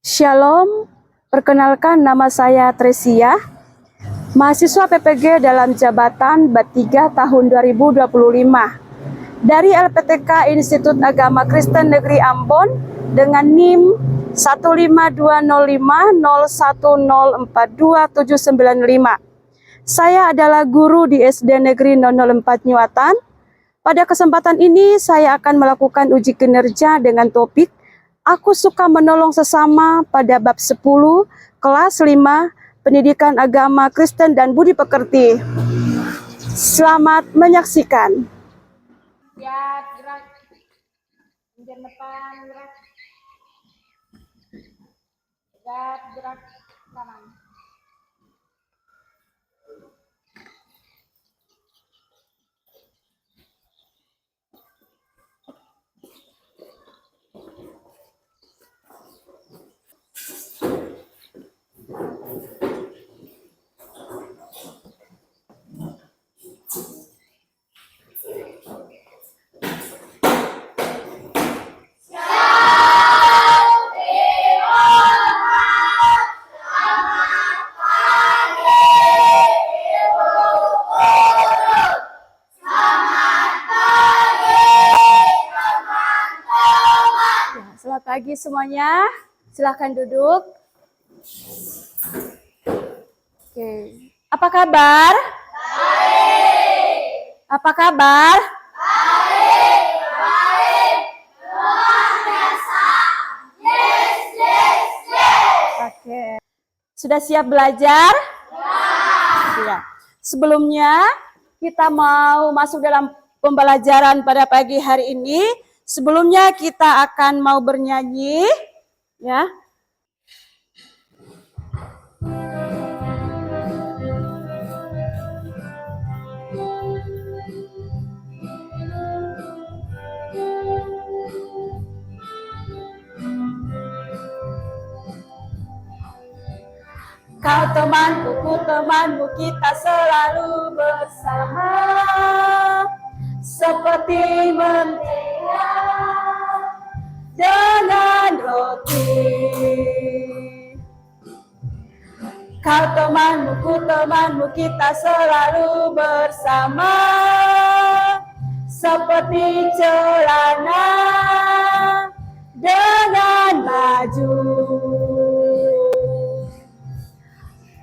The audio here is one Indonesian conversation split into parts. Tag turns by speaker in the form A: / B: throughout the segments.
A: Shalom, perkenalkan nama saya Tresia, mahasiswa PPG dalam jabatan BAT 3 tahun 2025 dari LPTK Institut Agama Kristen Negeri Ambon dengan NIM 1520501042795. Saya adalah guru di SD Negeri 004 Nyuatan. Pada kesempatan ini saya akan melakukan uji kinerja dengan topik Aku suka menolong sesama pada bab 10, kelas 5, Pendidikan Agama Kristen dan Budi Pekerti. Selamat menyaksikan.
B: Ya, gerak. Kemudian depan, gerak. Gerak kanan.
A: Selamat pagi semuanya, silahkan duduk. Oke, apa kabar? Baik. Apa kabar? Baik. Luar biasa. Yes. Oke, sudah siap belajar? Ya. Sebelumnya kita mau masuk dalam pembelajaran pada pagi hari ini. Sebelumnya kita akan mau bernyanyi, ya. Kau temanku, ku temanmu, kita selalu bersama, seperti mentega dengan roti. Kau temanmu, ku temanmu, kita selalu bersama, seperti celana dengan baju.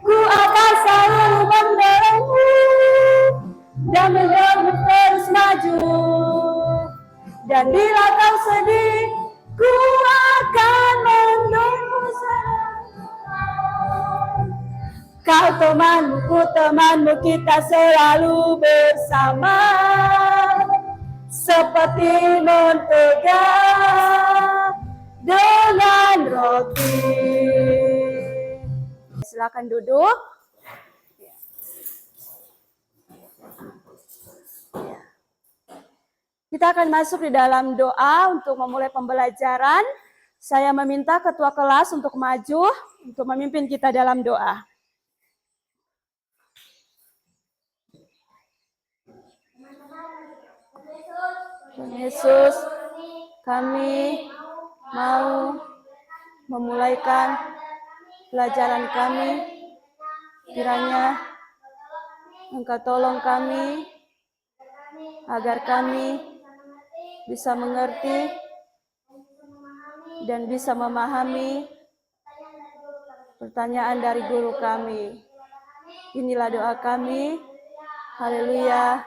A: Ku akan selalu mendorongmu dan mendorongmu terus maju. Dan bila kau sedih, ku akan mendorongmu selalu. Kau temanmu, ku temanmu, kita selalu bersama, seperti mentega dengan roti. Silakan duduk. Kita akan masuk di dalam doa untuk memulai pembelajaran. Saya meminta ketua kelas untuk maju untuk memimpin kita dalam doa. Tuhan Yesus, kami mau memulaikan pelajaran kami. Kiranya Engkau tolong kami agar kami bisa mengerti dan bisa memahami pertanyaan dari guru kami. Inilah doa kami. Haleluya.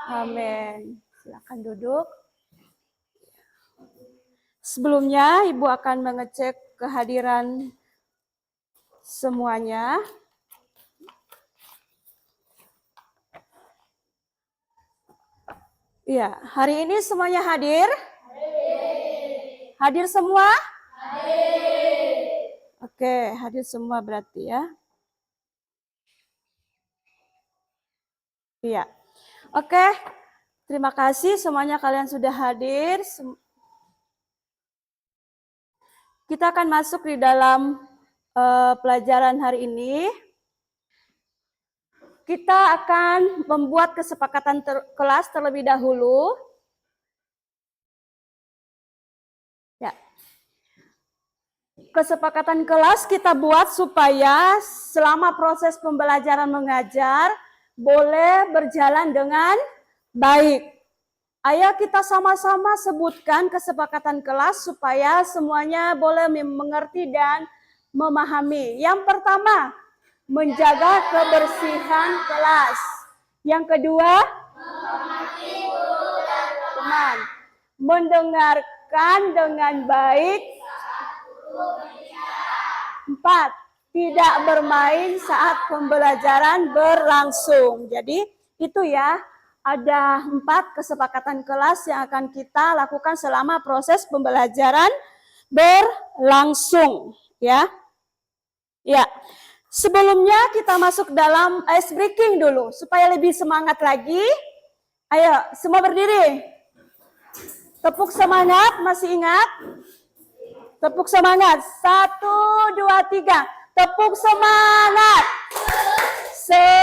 A: Amin. Silakan duduk. Sebelumnya Ibu akan mengecek kehadiran semuanya. Iya, hari ini semuanya hadir? Hadir semua? Oke, hadir semua berarti ya. Iya. Oke, terima kasih semuanya kalian sudah hadir. Kita akan masuk di dalam pelajaran hari ini. Kita akan membuat kesepakatan kelas terlebih dahulu. Ya. Kesepakatan kelas kita buat supaya selama proses pembelajaran mengajar boleh berjalan dengan baik. Ayo kita sama-sama sebutkan kesepakatan kelas supaya semuanya boleh mengerti dan memahami. Yang pertama, menjaga kebersihan kelas. Yang kedua, teman, mendengarkan dengan baik. 4. Tidak bermain saat pembelajaran berlangsung. Jadi itu ya, ada 4 kesepakatan kelas yang akan kita lakukan selama proses pembelajaran berlangsung. Ya, sebelumnya kita masuk dalam ice breaking dulu supaya lebih semangat lagi. Ayo, semua berdiri. Tepuk semangat, masih ingat? Tepuk semangat. 1, 2, 3. Tepuk semangat. Semangat.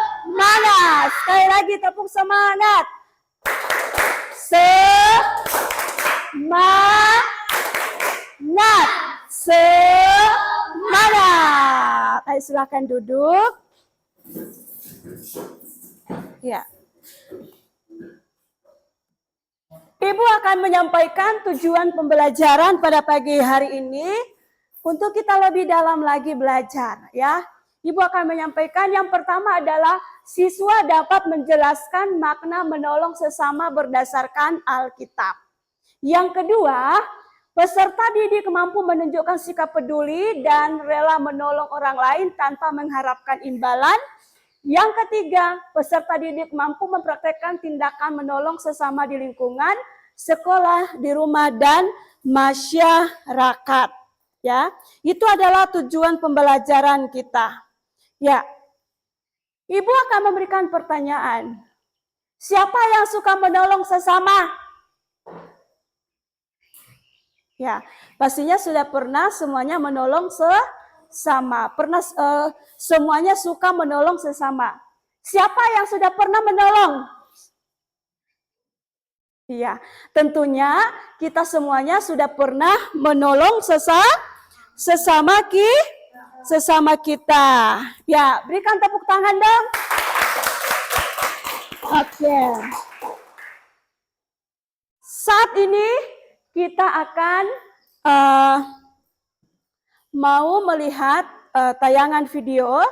A: Semangat. Sekali lagi tepuk semangat. Semangat. Semangat. Ayo silakan duduk. Ya. Ibu akan menyampaikan tujuan pembelajaran pada pagi hari ini untuk kita lebih dalam lagi belajar ya. Ibu akan menyampaikan yang pertama adalah siswa dapat menjelaskan makna menolong sesama berdasarkan Alkitab. Yang kedua, peserta didik mampu menunjukkan sikap peduli dan rela menolong orang lain tanpa mengharapkan imbalan. Yang ketiga, peserta didik mampu mempraktekkan tindakan menolong sesama di lingkungan, sekolah, di rumah, dan masyarakat. Ya, itu adalah tujuan pembelajaran kita. Ya, Ibu akan memberikan pertanyaan. Siapa yang suka menolong sesama? Ya, pastinya sudah pernah semuanya menolong sesama. Pernah semuanya suka menolong sesama. Siapa yang sudah pernah menolong? Iya, tentunya kita semuanya sudah pernah menolong sesama kita. Ya, berikan tepuk tangan dong. Oke. Saat ini kita akan mau melihat tayangan video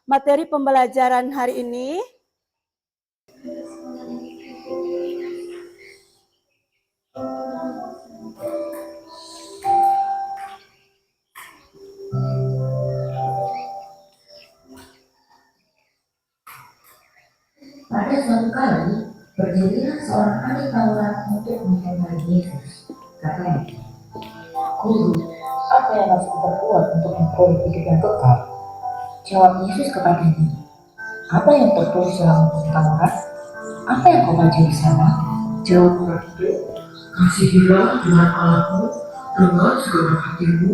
A: materi pembelajaran hari ini.
C: Pada suatu kali, berdirilah seorang ahli Taurat untuk mencobai Yesus. Katanya, "Guru, apa yang harus kuperbuat untuk memperoleh hidup yang kekal?" Jawab Yesus kepadanya, "Apa yang tertulis dalam buku Taurat? Apa yang kau baca di sana?" Jawab orang itu, "Kasihilah Tuhan Allahmu dengan segala hatimu,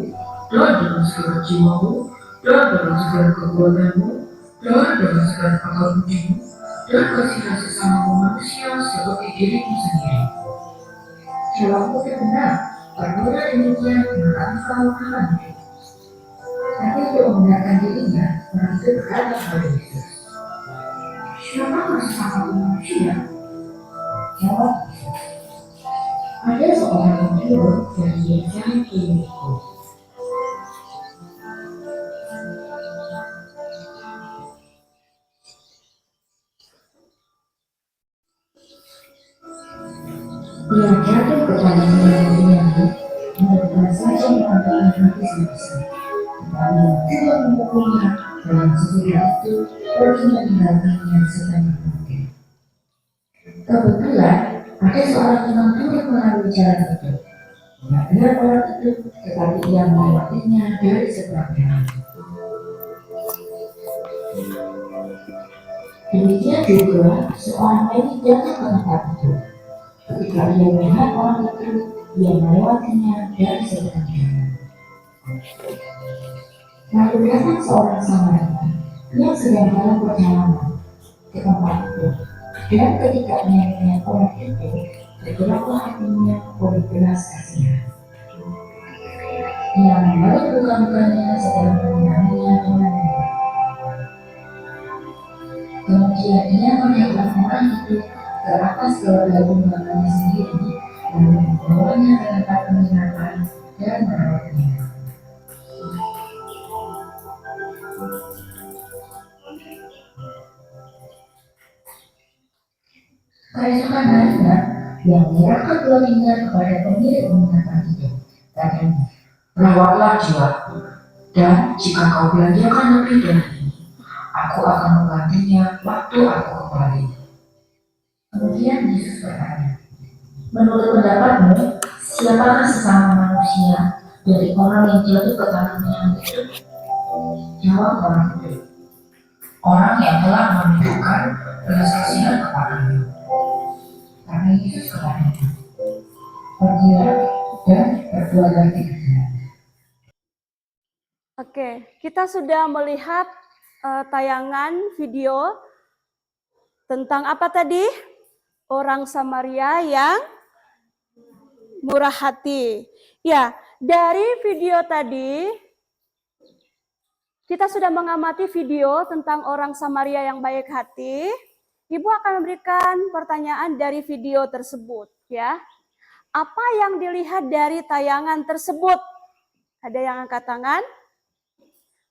C: dan dengan segala jiwamu, dan dengan segala kekuatanmu, dan dengan segala akal budimu, dan kasihilah sesama manusia seperti dirimu sendiri." Jawabmu benar, perbuatan demikian maka engkau akan hidup. Tapi untuk membenarkan dirinya, orang itu berkata kepada Yesus, "Siapa sesama manusia?" Jawab Yesus, "Ada seorang yang turun dari Yerusalem ke Yeriko. Dia jatuh kepada Yahudi, bukan saja mengatakan hati sebisa, tetapi yang juga mempukulnya, dan sesudah itu pergi meninggalkannya sebanyak mungkin. Kebetulan ada seorang imam turun melalui jalan itu. Dia melihat orang itu, tetapi ia melewatinya dari seberang jalan. Demikian juga seorang lain datang ke tempat itu. Ketika ia melihat orang itu, ia melewatinya dari seberang jalan. Lalu datang seorang Samaria yang sedang dalam perjalanan ke tempat itu. Dan ketika ia melihat orang itu, tergeraklah hatinya oleh belas kasihan. Ia membalik muka-mukanya setelah mengenalinya dengan baik. Kemudian ia menaikkan orang itu ke atas keluarga tunggangannya sendiri, lalu membawanya ke tempat penginapan dan merawatnya. Keesokan harinya, ia menyerahkan dua dinar kepada pemilik penginapan itu. Katanya, rawatlah jiwaku, dan jika kau belanjakan lebih dari ini, aku akan menggantinya waktu aku kembali. Kemudian Yesus bertanya, menurut pendapatmu, siapakah sesama manusia dari orang yang jatuh ke tangannya yang itu? Jawab orang itu, orang yang telah menunjukkan belas kasihan kepadanya. Karena Yesus kepadanya, pergilah dan berbuatlah demikian.
A: Oke, kita sudah melihat tayangan video tentang apa tadi? Orang Samaria yang murah hati. Ya, dari video tadi kita sudah mengamati video tentang orang Samaria yang baik hati. Ibu akan memberikan pertanyaan dari video tersebut, ya. Apa yang dilihat dari tayangan tersebut? Ada yang angkat tangan?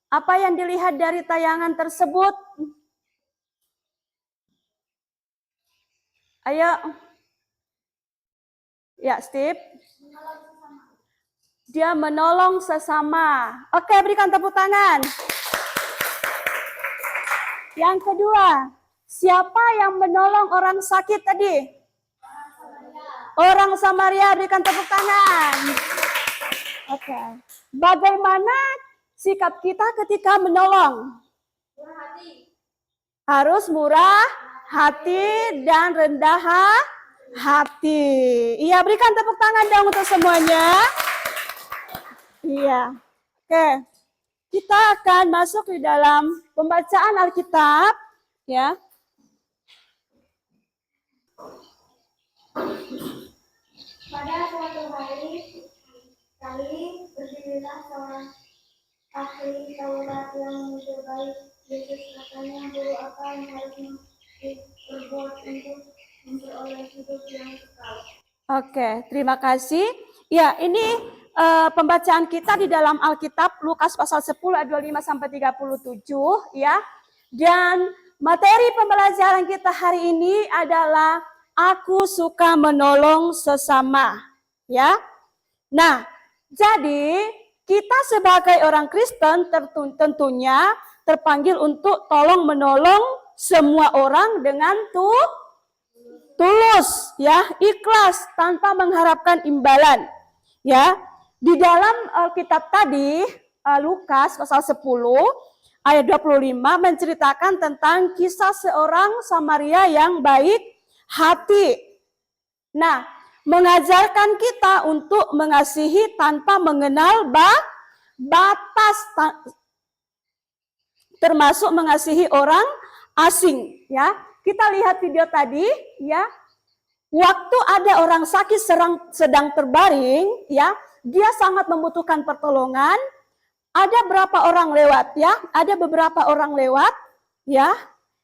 A: Apa yang dilihat dari tayangan tersebut? Ayo. Ya, Steve. Dia menolong sesama. Oke, berikan tepuk tangan. Yang kedua, siapa yang menolong orang sakit tadi? Orang Samaria, berikan tepuk tangan. Oke. Bagaimana sikap kita ketika menolong? Harus murah hati dan rendah hati. Iya, berikan tepuk tangan dong untuk semuanya. Iya. Oke. Kita akan masuk di dalam pembacaan Alkitab, ya.
B: Pada suatu hari, berdirilah seorang ahli Taurat yang mencobai Yesus. Katanya, guru, apa yang harus diperbuat untuk memperoleh hidup yang kekal?
A: Oke, terima kasih. Ya, ini pembacaan kita di dalam Alkitab Lukas pasal 10 ayat 25 sampai 37, ya. Dan materi pembelajaran kita hari ini adalah aku suka menolong sesama, ya. Nah, jadi kita sebagai orang Kristen tentunya terpanggil untuk tolong menolong semua orang dengan tulus, ya, ikhlas tanpa mengharapkan imbalan, ya. Di dalam Alkitab tadi Lukas pasal 10 ayat 25 menceritakan tentang kisah seorang Samaria yang baik hati. Nah, mengajarkan kita untuk mengasihi tanpa mengenal batas, termasuk mengasihi orang asing, ya. Kita lihat video tadi, ya. Waktu ada orang sakit sedang terbaring, ya, dia sangat membutuhkan pertolongan. Ada berapa orang lewat, ya? Ada beberapa orang lewat, ya.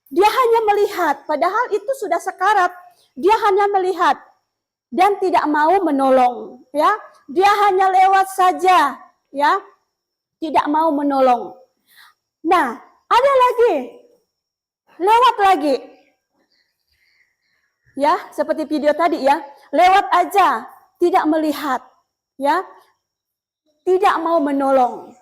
A: Dia hanya melihat, padahal itu sudah sekarat. Dia hanya melihat dan tidak mau menolong, ya. Dia hanya lewat saja, ya. Tidak mau menolong. Nah, ada lagi. Lewat lagi. Ya, seperti video tadi, ya. Lewat aja, tidak melihat, ya. Tidak mau menolong.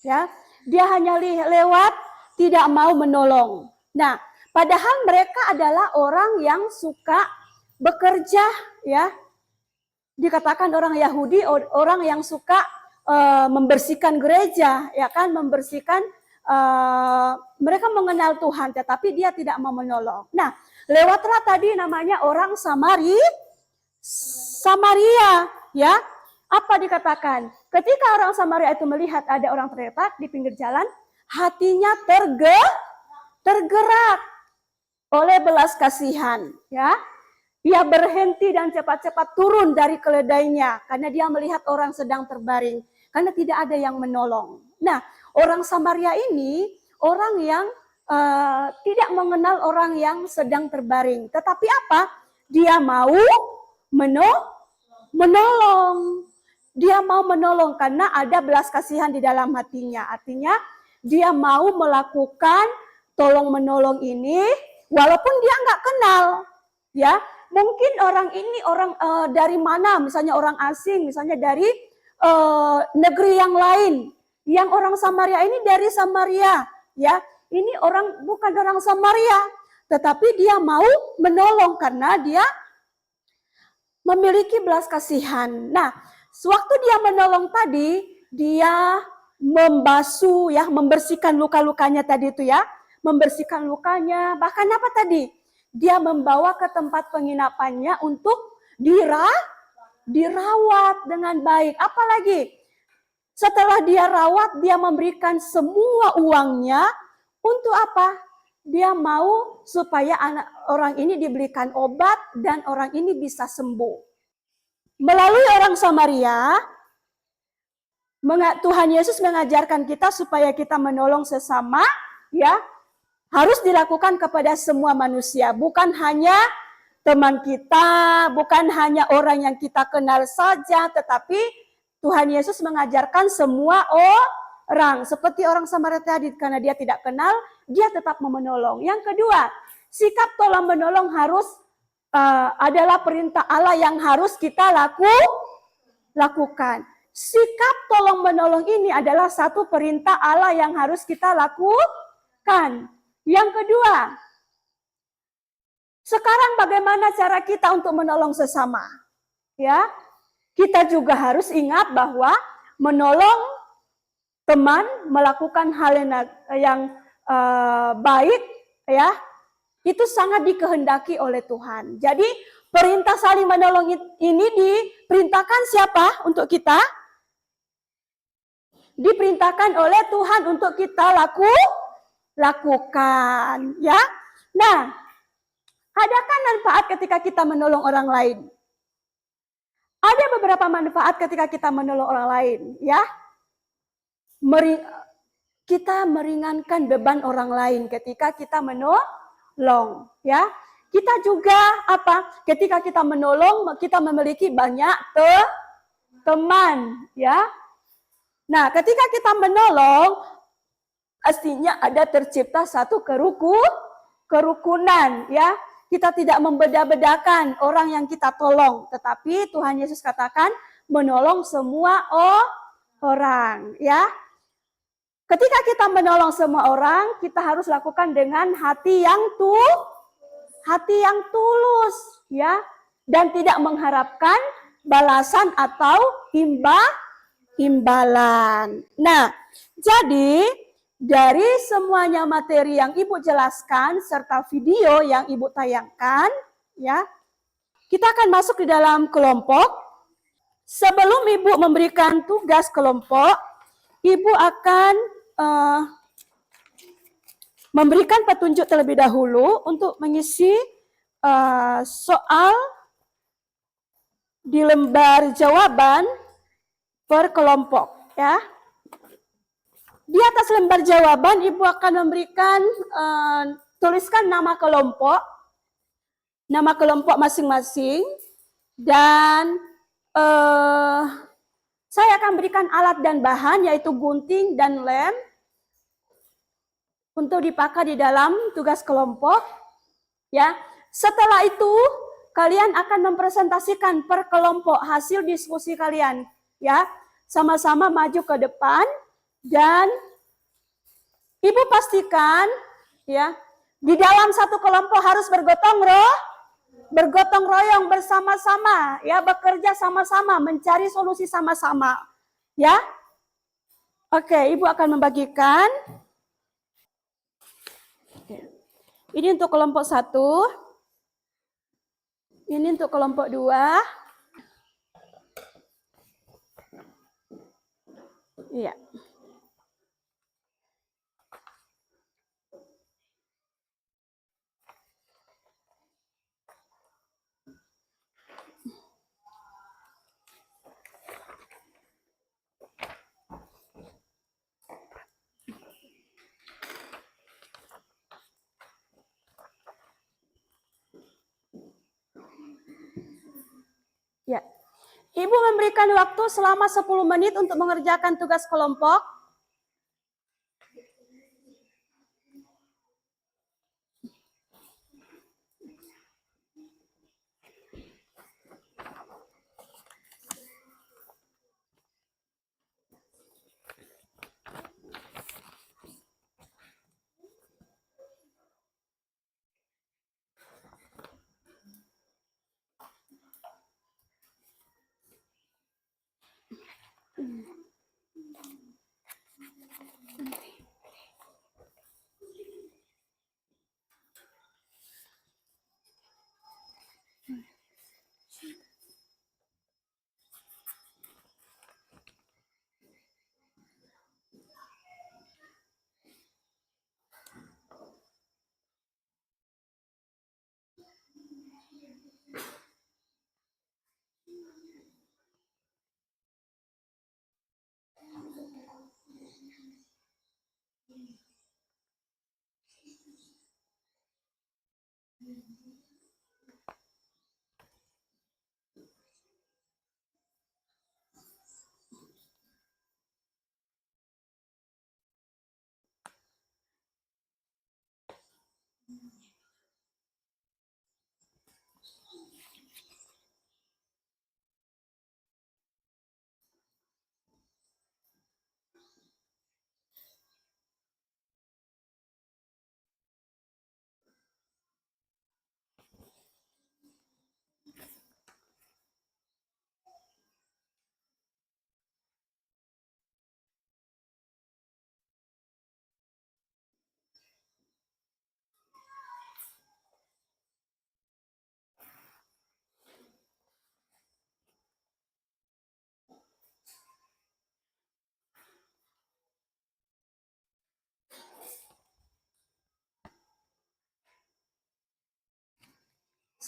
A: Ya, dia hanya lewat, tidak mau menolong. Nah, padahal mereka adalah orang yang suka bekerja, ya. Dikatakan orang Yahudi, orang yang suka membersihkan gereja, ya kan, membersihkan. Mereka mengenal Tuhan, tetapi dia tidak mau menolong. Nah, lewatlah tadi namanya orang Samaria, ya. Apa dikatakan? Ketika orang Samaria itu melihat ada orang terletak di pinggir jalan, hatinya tergerak. oleh belas kasihan, ya. Dia berhenti dan cepat-cepat turun dari keledainya karena dia melihat orang sedang terbaring, karena tidak ada yang menolong. Nah, orang Samaria ini orang yang tidak mengenal orang yang sedang terbaring, tetapi apa? Dia mau menolong. Dia mau menolong karena ada belas kasihan di dalam hatinya. Artinya dia mau melakukan tolong menolong ini walaupun dia nggak kenal, ya. Mungkin orang ini orang dari mana, misalnya orang asing, misalnya dari negeri yang lain. Yang orang Samaria ini dari Samaria, ya. Ini orang bukan orang Samaria, tetapi dia mau menolong karena dia memiliki belas kasihan. Nah, sewaktu dia menolong tadi, dia membasuh, ya, membersihkan luka-lukanya tadi itu, ya, membersihkan lukanya. Bahkan apa tadi? Dia membawa ke tempat penginapannya untuk dirawat dengan baik. Apalagi setelah dia rawat, dia memberikan semua uangnya untuk apa? Dia mau supaya orang ini diberikan obat dan orang ini bisa sembuh. Melalui orang Samaria, Tuhan Yesus mengajarkan kita supaya kita menolong sesama, ya, harus dilakukan kepada semua manusia, bukan hanya teman kita, bukan hanya orang yang kita kenal saja, tetapi Tuhan Yesus mengajarkan semua orang. Seperti orang Samaria tadi, karena dia tidak kenal, dia tetap menolong. Yang kedua, sikap tolong menolong harus adalah perintah Allah yang harus kita lakukan. Sikap tolong menolong ini adalah satu perintah Allah yang harus kita lakukan. Yang kedua, sekarang bagaimana cara kita untuk menolong sesama? Ya, kita juga harus ingat bahwa menolong teman, melakukan hal yang baik, ya, itu sangat dikehendaki oleh Tuhan. Jadi perintah saling menolong ini diperintahkan siapa untuk kita? Diperintahkan oleh Tuhan untuk kita lakukan, ya. Nah, adakah manfaat ketika kita menolong orang lain? Ada beberapa manfaat ketika kita menolong orang lain, ya. Kita meringankan beban orang lain ketika kita menolong, ya. Kita juga apa? Ketika kita menolong, kita memiliki banyak teman, ya. Nah, ketika kita menolong, pastinya ada tercipta satu kerukunan, ya. Kita tidak membeda-bedakan orang yang kita tolong, tetapi Tuhan Yesus katakan menolong semua orang, ya. Ketika kita menolong semua orang, kita harus lakukan dengan hati yang tulus, ya, dan tidak mengharapkan balasan atau imbalan. Nah, jadi dari semuanya materi yang Ibu jelaskan serta video yang Ibu tayangkan, ya, kita akan masuk di dalam kelompok. Sebelum Ibu memberikan tugas kelompok, Ibu akan memberikan petunjuk terlebih dahulu untuk mengisi soal di lembar jawaban per kelompok, ya. Di atas lembar jawaban, Ibu akan memberikan, tuliskan nama kelompok masing-masing, dan saya akan berikan alat dan bahan, yaitu gunting dan lem, untuk dipakai di dalam tugas kelompok, ya. Setelah itu, kalian akan mempresentasikan per kelompok hasil diskusi kalian, ya. Sama-sama maju ke depan. Dan Ibu pastikan, ya, di dalam satu kelompok harus bergotong royong bersama-sama, ya, bekerja sama-sama, mencari solusi sama-sama, ya. Oke, Ibu akan membagikan. Ini untuk kelompok 1. Ini untuk kelompok 2. Iya. Ibu memberikan waktu selama 10 menit untuk mengerjakan tugas kelompok.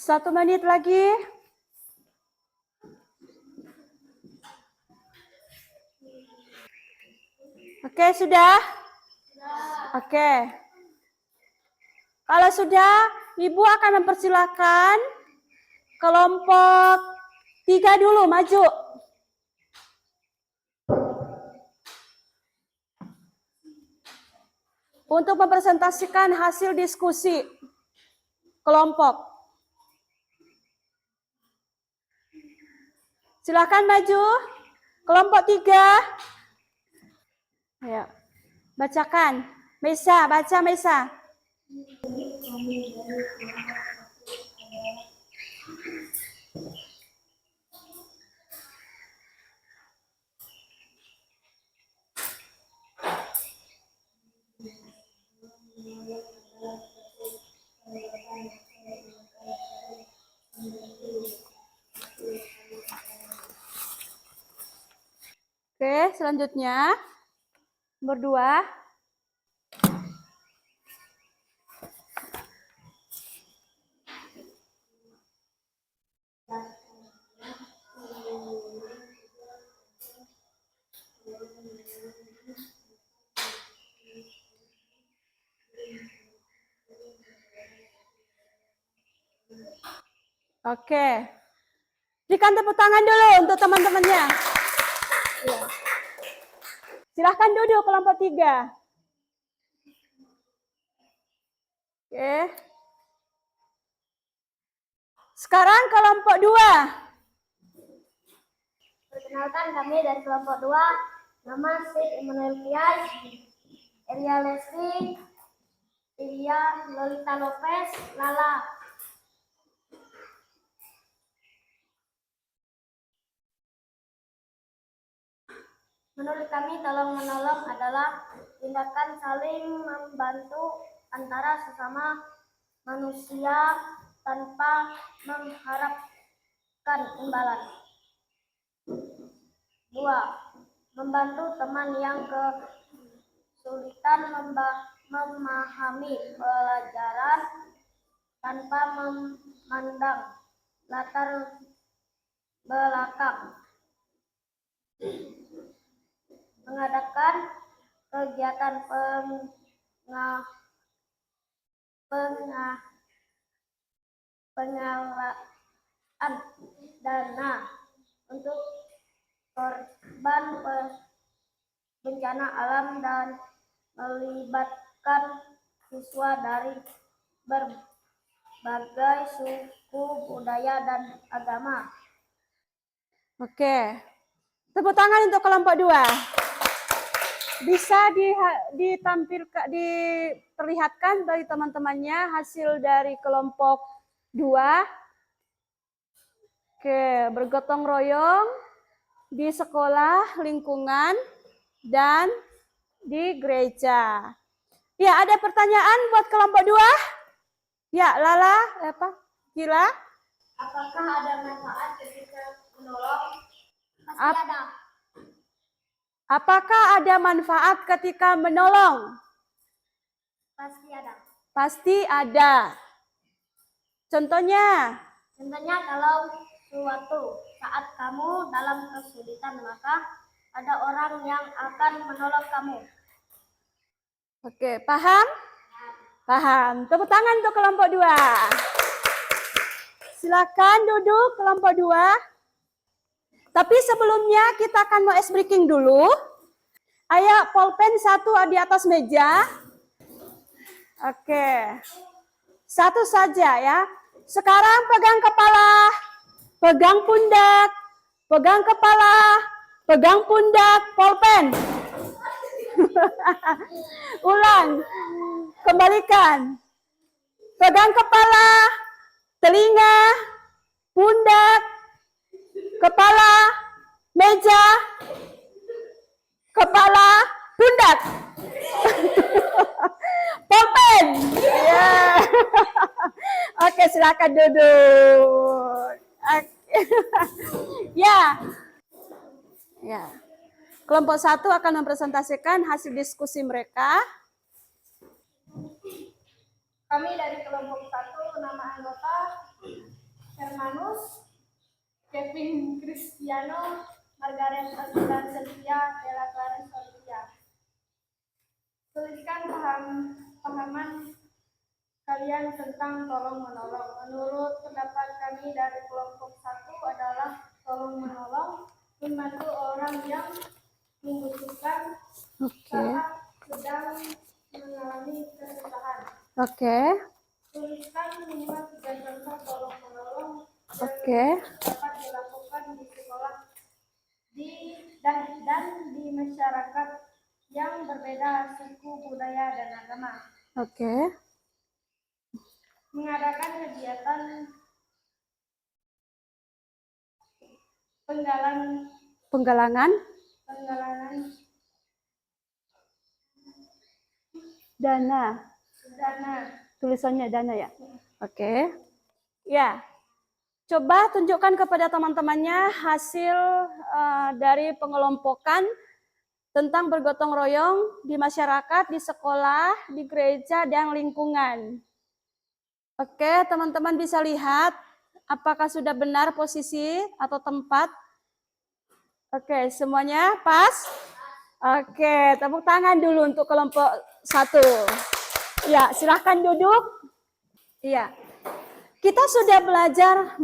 A: Satu menit lagi. Oke, sudah? Oke. Kalau sudah, Ibu akan mempersilahkan kelompok 3 dulu maju. Untuk mempresentasikan hasil diskusi kelompok. Silakan maju. Kelompok 3. Ayo, bacakan. Mesa, baca Mesa. Oke, selanjutnya nomor 2. Oke. Berikan tepuk tangan dulu untuk teman-temannya. Silahkan duduk kelompok 3. Oke. Sekarang kelompok 2.
B: Perkenalkan, kami dari kelompok 2. Nama Sid Immanuel Piai, Elia Leslie, Ilya Lolita Lopez, Lala. Menurut kami, tolong menolong adalah tindakan saling membantu antara sesama manusia tanpa mengharapkan imbalan. 2. Membantu teman yang kesulitan memahami pelajaran tanpa memandang latar belakang. Mengadakan kegiatan penggalaan dana untuk korban bencana alam dan melibatkan siswa dari berbagai suku, budaya, dan agama.
A: Oke. Tepuk tangan untuk kelompok 2. Bisa ditampilkan, diperlihatkan bagi teman-temannya hasil dari kelompok 2. Oke, bergotong royong di sekolah, lingkungan, dan di gereja. Ya, ada pertanyaan buat kelompok 2? Ya, Lala, Gila?
B: Apakah ada manfaat ketika menolong? Pasti
A: Ap-
B: ada.
A: Apakah ada manfaat ketika menolong?
B: Pasti ada.
A: Pasti ada. Contohnya?
B: Contohnya kalau suatu saat kamu dalam kesulitan, maka ada orang yang akan menolong kamu.
A: Oke, paham? Paham. Tepuk tangan untuk kelompok 2. Silakan duduk kelompok 2. Tapi sebelumnya kita akan mau ice breaking dulu. Ayo, pulpen 1 di atas meja. Oke. 1 saja ya. Sekarang pegang kepala, pegang pundak, pegang kepala, pegang pundak, pulpen. Ulang. Kembalikan. Pegang kepala, telinga, pundak, kepala, meja, kepala, pundak. Pulpen. Ya. Oke, silakan duduk. Oke. Ya. Ya. Kelompok 1 akan mempresentasikan hasil diskusi mereka.
B: Kami dari kelompok 1, nama anggota Hermanus, Kevin Cristiano, Margaret Aguilar Cynthia, Della Clarence Olivia. Tuliskan pahaman kalian tentang tolong menolong. Menurut pendapat kami dari kelompok 1 adalah tolong menolong membantu orang yang membutuhkan saat sedang mengalami kesusahan.
A: Oke.
B: Tuliskan minimal 3 contoh tolong menolong yang
A: Oke.
B: dapat dilakukan di sekolah dan di masyarakat yang berbeda suku, budaya, dan agama.
A: Oke.
B: Mengadakan kegiatan
A: Penggalangan dana. Tulisannya dana ya. Oke. Ya. Coba tunjukkan kepada teman-temannya hasil dari pengelompokan tentang bergotong royong di masyarakat, di sekolah, di gereja, dan lingkungan. Oke, teman-teman bisa lihat apakah sudah benar posisi atau tempat. Oke, semuanya pas? Oke, tepuk tangan dulu untuk kelompok 1. Ya, silahkan duduk. Iya. Kita sudah belajar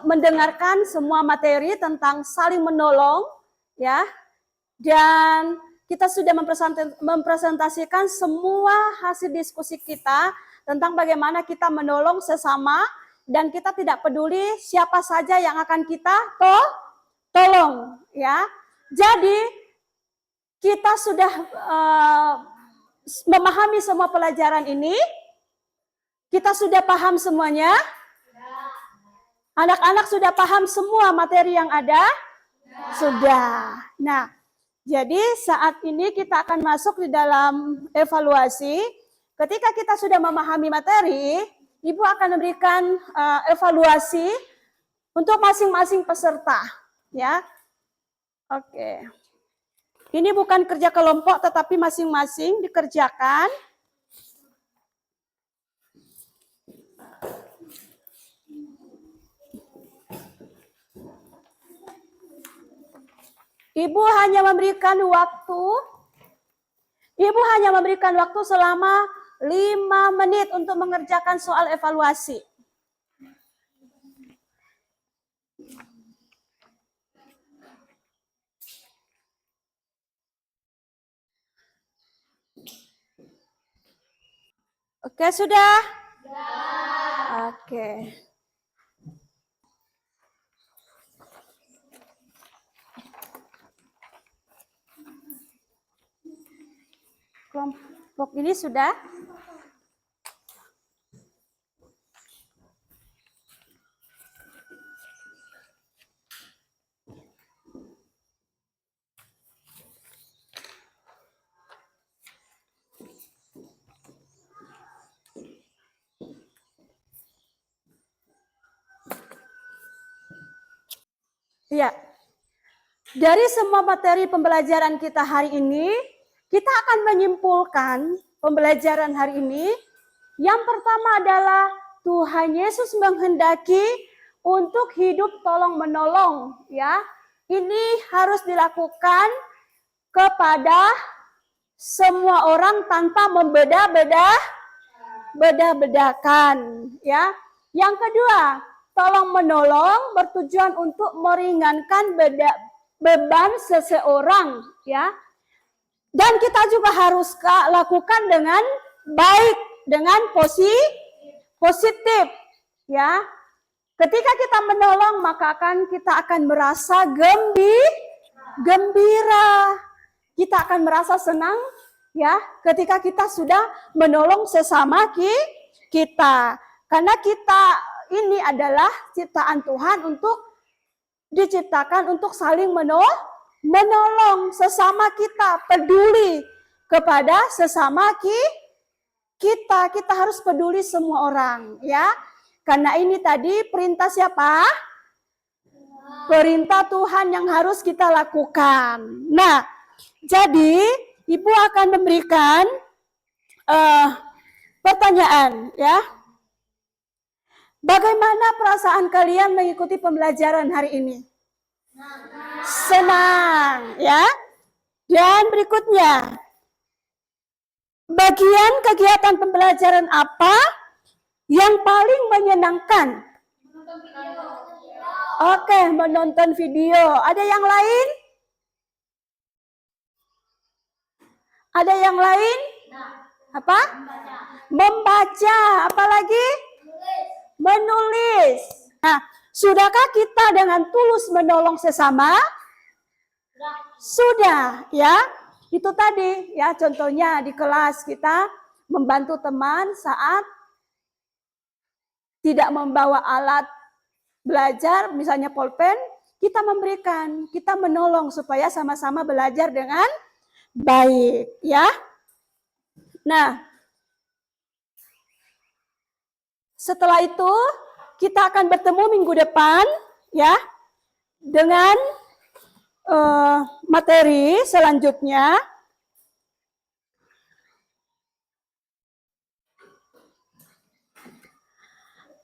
A: mendengarkan semua materi tentang saling menolong, ya. Dan kita sudah mempresentasikan semua hasil diskusi kita tentang bagaimana kita menolong sesama dan kita tidak peduli siapa saja yang akan kita tolong, ya. Jadi kita sudah memahami semua pelajaran ini. Kita sudah paham semuanya? Anak-anak sudah paham semua materi yang ada? Sudah. Nah, jadi saat ini kita akan masuk di dalam evaluasi. Ketika kita sudah memahami materi, Ibu akan memberikan evaluasi untuk masing-masing peserta, ya. Oke. Ini bukan kerja kelompok, tetapi masing-masing dikerjakan. Ibu hanya memberikan waktu selama 5 menit untuk mengerjakan soal evaluasi. Oke, sudah? Oke. Kelompok ini sudah? Ya. Dari semua materi pembelajaran kita hari ini, kita akan menyimpulkan pembelajaran hari ini. Yang pertama adalah Tuhan Yesus menghendaki untuk hidup tolong-menolong, ya. Ini harus dilakukan kepada semua orang tanpa bedakan, ya. Yang kedua, tolong-menolong bertujuan untuk meringankan beban seseorang, ya. Dan kita juga harus lakukan dengan baik, dengan positif, ya. Ketika kita menolong, maka kita akan merasa gembira. Kita akan merasa senang, ya, ketika kita sudah menolong sesama kita. Karena kita ini adalah ciptaan Tuhan untuk diciptakan untuk saling menolong sesama kita, peduli kepada sesama kita. Kita harus peduli semua orang, ya. Karena ini tadi perintah siapa? Perintah Tuhan yang harus kita lakukan. Nah, jadi Ibu akan memberikan pertanyaan, ya. Bagaimana perasaan kalian mengikuti pembelajaran hari ini? Senang, ya. Dan berikutnya, bagian kegiatan pembelajaran apa yang paling menyenangkan? Oke, menonton video. Ada yang lain? Ada yang lain? Apa? Membaca. Apa lagi? Menulis. Nah, sudahkah kita dengan tulus menolong sesama? Sudah, ya. Itu tadi, ya, contohnya di kelas kita membantu teman saat tidak membawa alat belajar, misalnya pulpen, kita memberikan, kita menolong supaya sama-sama belajar dengan baik, ya. Nah, setelah itu kita akan bertemu minggu depan, ya, dengan materi selanjutnya.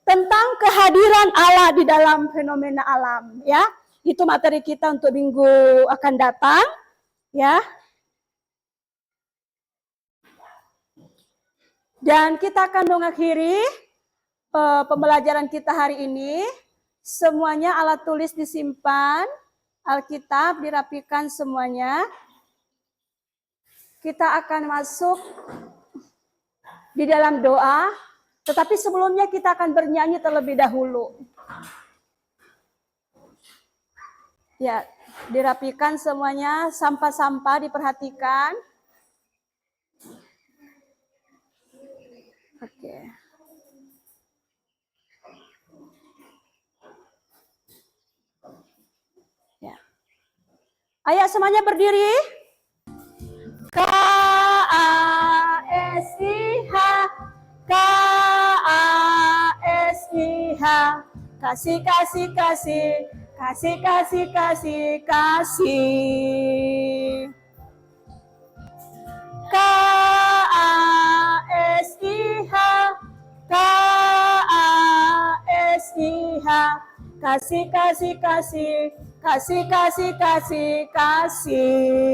A: Tentang kehadiran Allah di dalam fenomena alam, ya. Itu materi kita untuk minggu akan datang, ya. Dan kita akan mengakhiri pembelajaran kita hari ini. Semuanya alat tulis disimpan, Alkitab dirapikan semuanya. Kita akan masuk di dalam doa, tetapi sebelumnya kita akan bernyanyi terlebih dahulu. Ya, dirapikan semuanya, sampah-sampah diperhatikan. Oke. Ya. Ayo semuanya berdiri. K-A-S-I-H, K-A-S-I-H, kasih, kasih, kasih, kasih, kasih, kasih, kasih. K-A-S-I-H, K-A-S-I-H, kasih, kasih, kasih, kasih, kasih, kasih, kasih.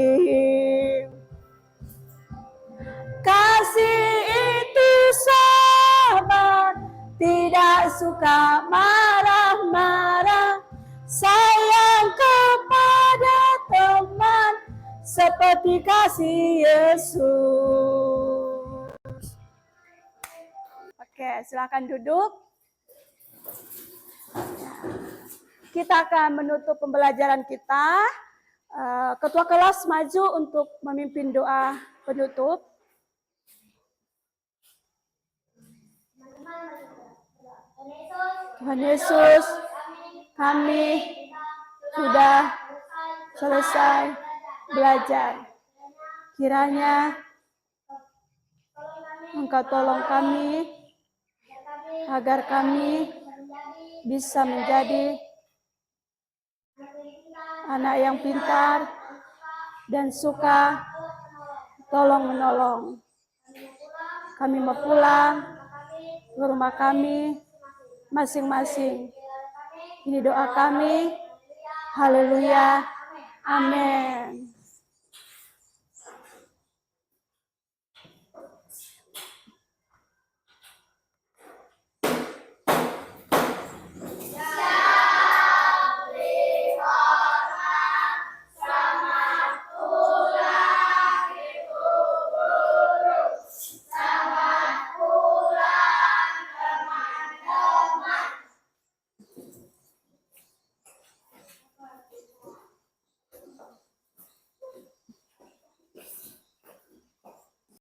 A: Kasih itu sabar, tidak suka marah-marah, sayang kepada teman, seperti kasih Yesus. Oke, silakan duduk. Kita akan menutup pembelajaran kita. Ketua kelas maju untuk memimpin doa penutup. Tuhan Yesus, kami sudah selesai belajar. Kiranya Engkau tolong kami agar kami bisa menjadi anak yang pintar dan suka tolong-menolong. Kami mau pulang ke rumah kami masing-masing. Ini doa kami. Haleluya. Amin.